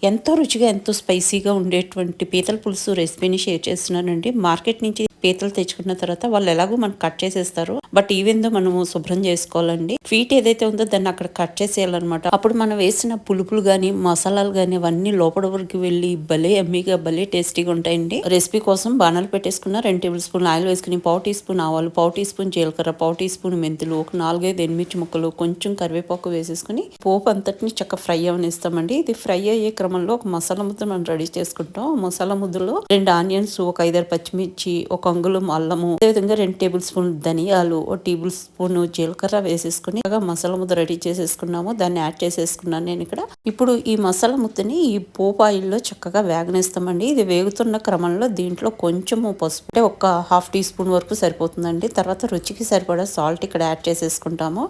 ఎంతో రుచిగా ఎంతో స్పైసీగా ఉండేటువంటి పీతల పులుసు రెసిపీని షేర్ చేస్తున్నానండి. మార్కెట్ నుంచి పీతలు తెచ్చుకున్న తర్వాత వాళ్ళు ఎలాగో మనకు కట్ చేసేస్తారు. బట్ ఈవెందో మనము శుభ్రం చేసుకోవాలండి. ఫీట్ ఏదైతే ఉందో దాన్ని అక్కడ కట్ చేసేయాలన్నమాట. అప్పుడు మనం వేసిన పులుపులు గాని మసాలాలు గాని అవన్నీ లోపల వరకు వెళ్ళి భలే ఎమ్మీగా భలే టేస్టీగా ఉంటాయండి. రెసిపీ కోసం బాణాలు పెట్టేసుకున్న 2 టేబుల్ స్పూన్ ఆయిల్ వేసుకుని 1/4 టీ స్పూన్ ఆవాలు, 1/4 టీ స్పూన్ జీలకర్ర, 1/4 టీ స్పూన్ మెంతులు, ఒక 4-5 ఎండుమిర్చి ముక్కలు, కొంచెం కరివేపాకు వేసేసుకుని పోపు అంతటిని చక్కగా ఫ్రై అవనిస్తామండి. ఇది ఫ్రై అయ్యే క్రమంలో ఒక మసాలా ముద్ద మనం రెడీ చేసుకుంటాం. మసాలా ముద్దలో 2 ఆనియన్స్, ఒక 5-6 పచ్చిమిర్చి, ఒక అంగుళం అల్లము, అదేవిధంగా 2 టేబుల్ స్పూన్ ధనియాలు, 1 టేబుల్ స్పూన్ జీలకర్ర వేసేసుకుని మసాలా ముద్ద రెడీ చేసేసుకున్నాము. దాన్ని యాడ్ చేసేసుకున్నాను నేను ఇక్కడ. ఇప్పుడు ఈ మసాలా ముద్దని ఈ పోపు ఆయిల్లో చక్కగా వేగనిస్తామండి. ఇది వేగుతున్న క్రమంలో దీంట్లో కొంచెము పసుపు, అంటే ఒక 1/2 టీ స్పూన్ వరకు సరిపోతుందండి. తర్వాత రుచికి సరిపడా సాల్ట్ ఇక్కడ యాడ్ చేసేసుకుంటాము.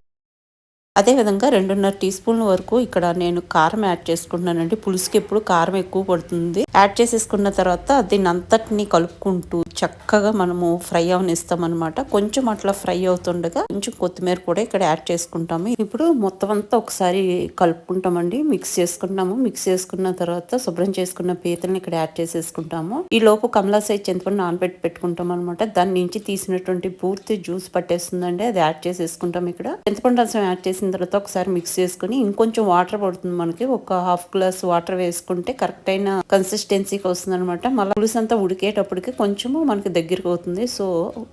అదేవిధంగా 2.5 టీ స్పూన్ల వరకు ఇక్కడ నేను కారం యాడ్ చేసుకుంటున్నానండి. పులుసుకి ఎప్పుడు కారం ఎక్కువ పడుతుంది. యాడ్ చేసేసుకున్న తర్వాత దీన్ని అంతటిని కలుపుకుంటూ చక్కగా మనము ఫ్రై అవనిస్తాం అనమాట. కొంచెం అట్లా ఫ్రై అవుతుండగా కొంచెం కొత్తిమీర కూడా ఇక్కడ యాడ్ చేసుకుంటాము. ఇప్పుడు మొత్తం అంతా ఒకసారి కలుపుకుంటామండి. మిక్స్ చేసుకుంటాము. మిక్స్ చేసుకున్న తర్వాత శుభ్రం చేసుకున్న పీతల్ని ఇక్కడ యాడ్ చేసేసుకుంటాము. ఈ లోపు కమలా సైజ్ చింతపండు నానబెట్టి పెట్టుకుంటాం అనమాట. దాని నుంచి తీసినటువంటి పూర్తి జ్యూస్ పట్టేస్తుందండి. అది యాడ్ చేసేసుకుంటాం. ఇక్కడ చింతపండు రసం యాడ్ చేసిన తర్వాత ఒకసారి మిక్స్ చేసుకుని ఇంకొంచెం వాటర్ పడుతుంది మనకి. ఒక 1/2 గ్లాస్ వాటర్ వేసుకుంటే కరెక్ట్ అయిన కన్సిస్టెన్సీకి వస్తుంది అనమాట. మళ్ళీ పులుసు అంతా ఉడికేటప్పటికి కొంచెము మనకి దగ్గరికి అవుతుంది. సో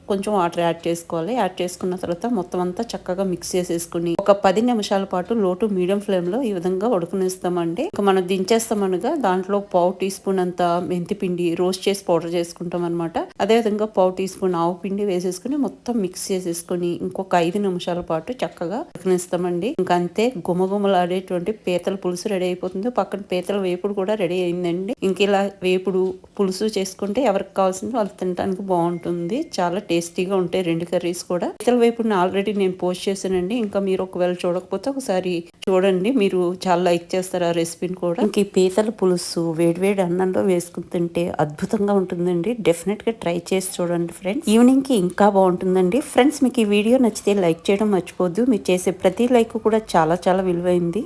కొంచెం వాటర్ యాడ్ చేసుకోవాలి. యాడ్ చేసుకున్న తర్వాత మొత్తం అంతా చక్కగా మిక్స్ చేసేసుకుని ఒక 10 నిమిషాల పాటు లో టు మీడియం ఫ్లేమ్ లో ఈ విధంగా ఉడకనిస్తామండి. మనం దించేస్తామనగా దాంట్లో 1/4 టీ స్పూన్ అంత మెంతి పిండి రోస్ట్ చేసి పౌడర్ చేసుకుంటాం అనమాట. అదే విధంగా 1/4 టీ స్పూన్ ఆవు పిండి వేసేసుకుని మొత్తం మిక్స్ చేసేసుకుని ఇంకొక 5 నిమిషాల పాటు చక్కగా ఉడకనిస్తామండి. ఇంకా అంతే గుమగుమలాడేటువంటి పీతల పులుసు రెడీ అయిపోతుంది. పక్కన పీతల వేపుడు కూడా రెడీ అయిందండి. ఇంక ఇలా వేపుడు పులుసు చేసుకుంటే ఎవరికి కావాల్సింది వాళ్ళు తినడానికి బాగుంటుంది. చాలా టేస్టీగా ఉంటాయి 2 కర్రీస్ కూడా. పీతల వేపుడుని ఆల్రెడీ నేను పోస్ట్ చేశానండి. ఇంకా మీరు ఒకవేళ చూడకపోతే ఒకసారి చూడండి. మీరు చాలా లైక్ చేస్తారు ఆ రెసిపీని కూడా. ఇంక ఈ పీతల పులుసు వేడివేడి అన్నంలో వేసుకుని తింటే అద్భుతంగా ఉంటుందండి. డెఫినెట్ గా ట్రై చేసి చూడండి ఫ్రెండ్స్. ఈవినింగ్ కి ఇంకా బాగుంటుందండి. ఫ్రెండ్స్ మీకు ఈ వీడియో నచ్చితే లైక్ చేయడం మర్చిపోద్దు. మీరు చేసే ప్రతి లైక్ కూడా చాలా చాలా విలువైంది.